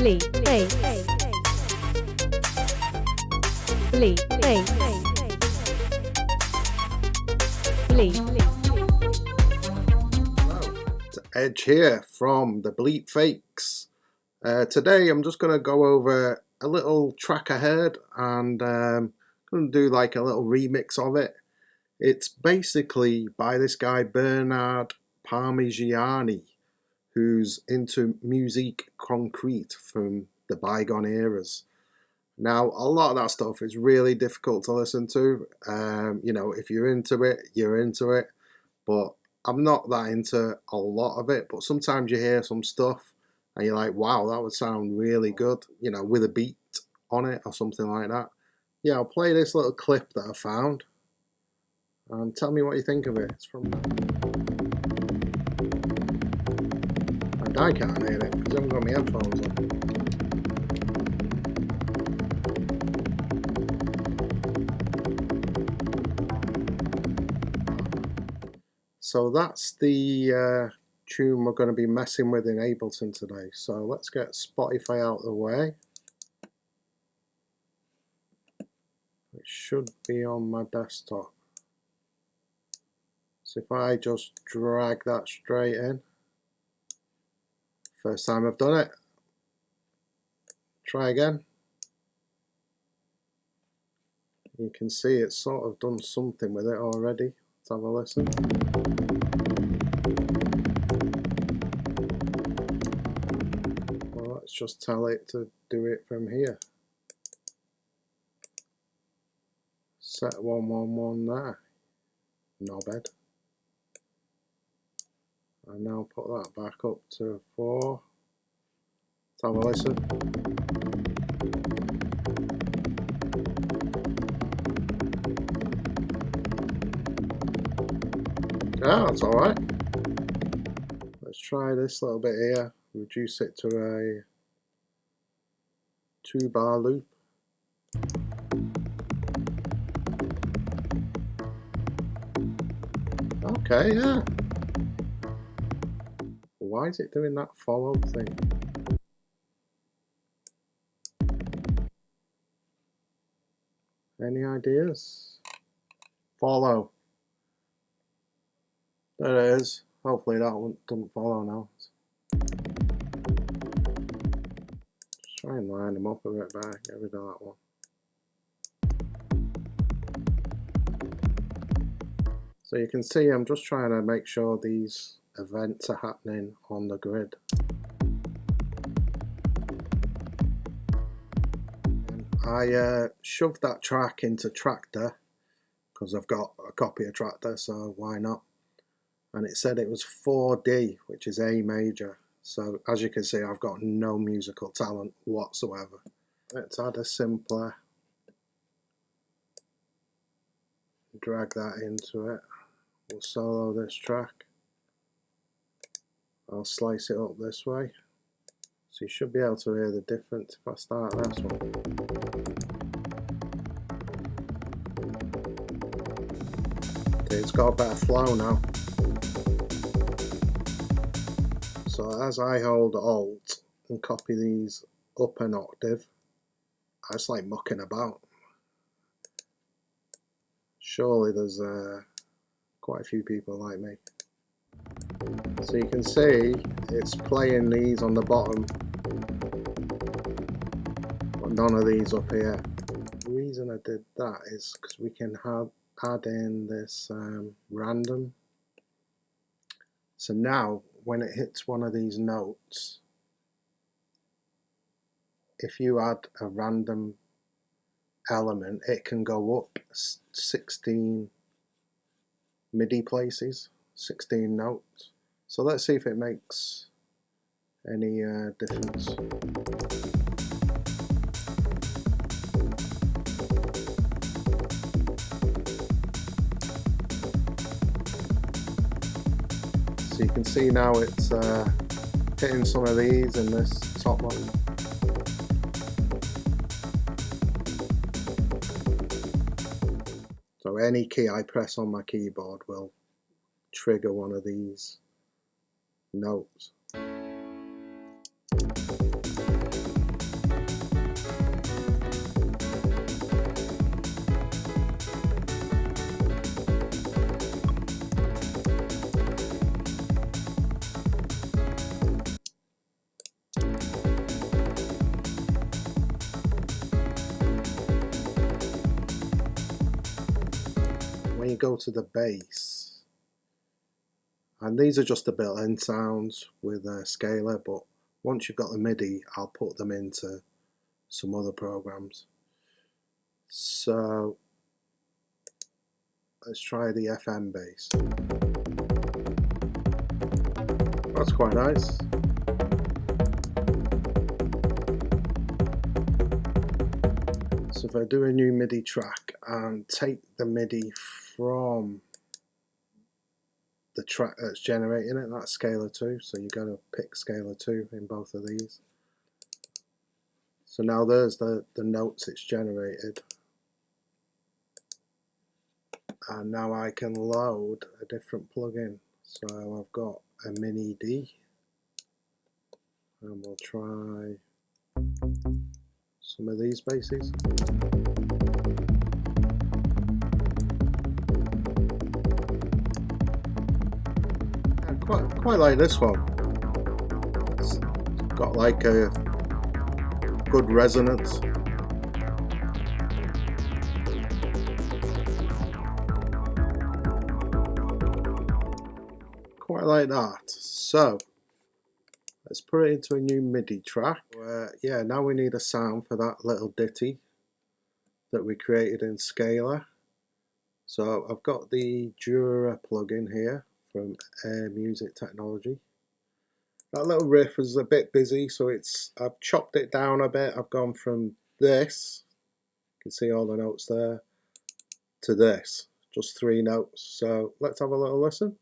It's Edge here from the Bleep Fakes. Today I'm just going to go over a little track I heard and going to do like a little remix of it. It's basically by this guy Bernard Parmegiani, who's into Musique Concrete from the bygone eras. Now, a lot of that stuff is really difficult to listen to. You know, if you're into it, you're into it. But I'm not that into a lot of it. But sometimes you hear some stuff and you're like, wow, that would sound really good, you know, with a beat on it or something like that. Yeah, I'll play this little clip that I found. And tell me what you think of it. It's from... And I can't hear it because I haven't got my headphones on. So that's the tune we're going to be messing with in Ableton today. So let's get Spotify out of the way. It should be on my desktop. So if I just drag that straight in. First time I've done it. Try again. You can see it's sort of done something with it already. Let's have a listen. Well, let's just tell it to do it from here. Set 111 there. Knobhead. And now put that back up to 4. Let's have a listen. Yeah, that's alright. Let's try this little bit here. Reduce it to a 2-bar loop. Okay, yeah. Why is it doing that follow thing? Any ideas? Follow. There it is. Hopefully that one doesn't follow now. Just try and line them up a bit better. Get rid of that one. So you can see I'm just trying to make sure these events are happening on the grid. And I shoved that track into Tractor because I've got a copy of Tractor, so why not? And it said it was 4D, which is A major. So as you can see, I've got no musical talent whatsoever. Let's add a simpler. Drag that into it. We'll solo this track. I'll slice it up this way. So you should be able to hear the difference if I start this one. Okay, it's got a better flow now. So as I hold Alt and copy these up an octave, I just like mucking about. Surely there's quite a few people like me. So you can see it's playing these on the bottom, but none of these up here. The reason I did that is because we can add in this random. So now when it hits one of these notes, if you add a random element, it can go up 16 midi places, 16 notes. So let's see if it makes any difference. So you can see now it's hitting some of these in this top one. So any key I press on my keyboard will trigger one of these notes. you go to the bass, and these are just the built-in sounds with a scaler, but once you've got the MIDI, I'll put them into some other programs. So let's try the FM bass. That's quite nice. So if I do a new MIDI track and take the MIDI from the track that's generating it, that's scalar 2, so you're going to pick scalar 2 in both of these. So now there's the notes it's generated. And now I can load a different plugin. So I've got a mini D, and we'll try some of these basses. Quite like this one. It's got like a good resonance. Quite like that. So let's put it into a new MIDI track. Yeah, now we need a sound for that little ditty that we created in Scalar. So I've got the Jura plugin here from Music Technology. That little riff is a bit busy, so I've chopped it down a bit. I've gone from this, you can see all the notes there, to this, just 3 notes. So let's have a little listen.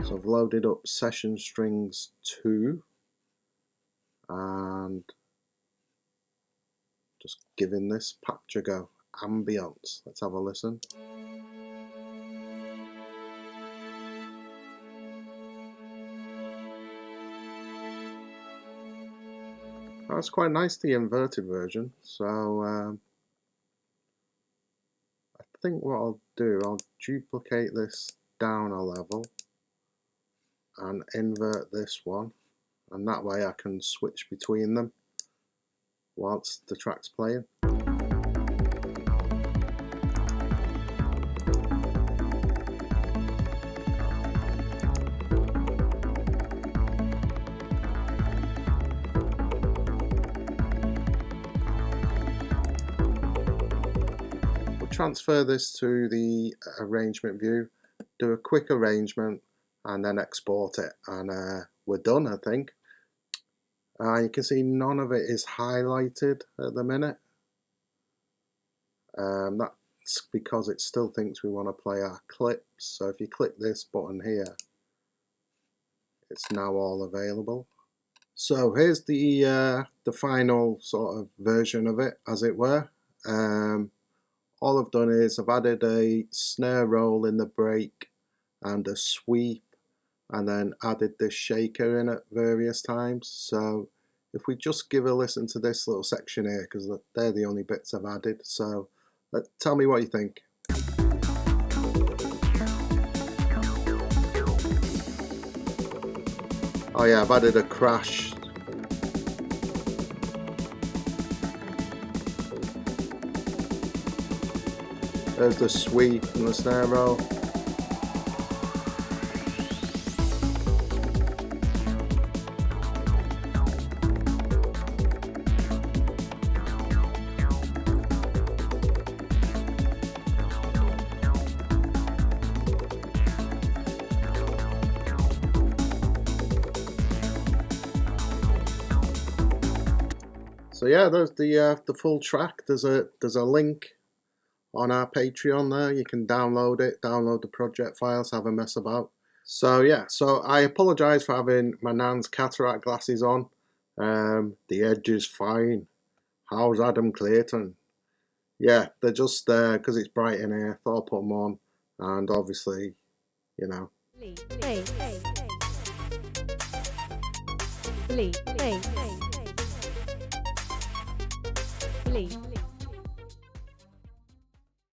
So I've loaded up Session Strings 2 and just giving this patch a go. Ambience. Let's have a listen. That's quite nice, the inverted version. So I think what I'll do, I'll duplicate this down a level and invert this one, and that way I can switch between them whilst the track's playing. We'll transfer this to the arrangement view, do a quick arrangement, and then export it, and we're done, I think. You can see none of it is highlighted at the minute. That's because it still thinks we want to play our clips. So if you click this button here, it's now all available. So here's the final sort of version of it, as it were. All I've done is I've added a snare roll in the break and a sweep, and then added this shaker in at various times. So if we just give a listen to this little section here, because they're the only bits I've added. So tell me what you think. Oh yeah, I've added a crash. There's the sweep and the snare roll. So yeah, there's the full track. There's a link on our Patreon there. You can download it, download the project files, have a mess about. So yeah, so I apologise for having my nan's cataract glasses on. The edge is fine. How's Adam Clayton? Yeah, they're just there because it's bright in here. Thought I'll put them on, and obviously, you know. Lee.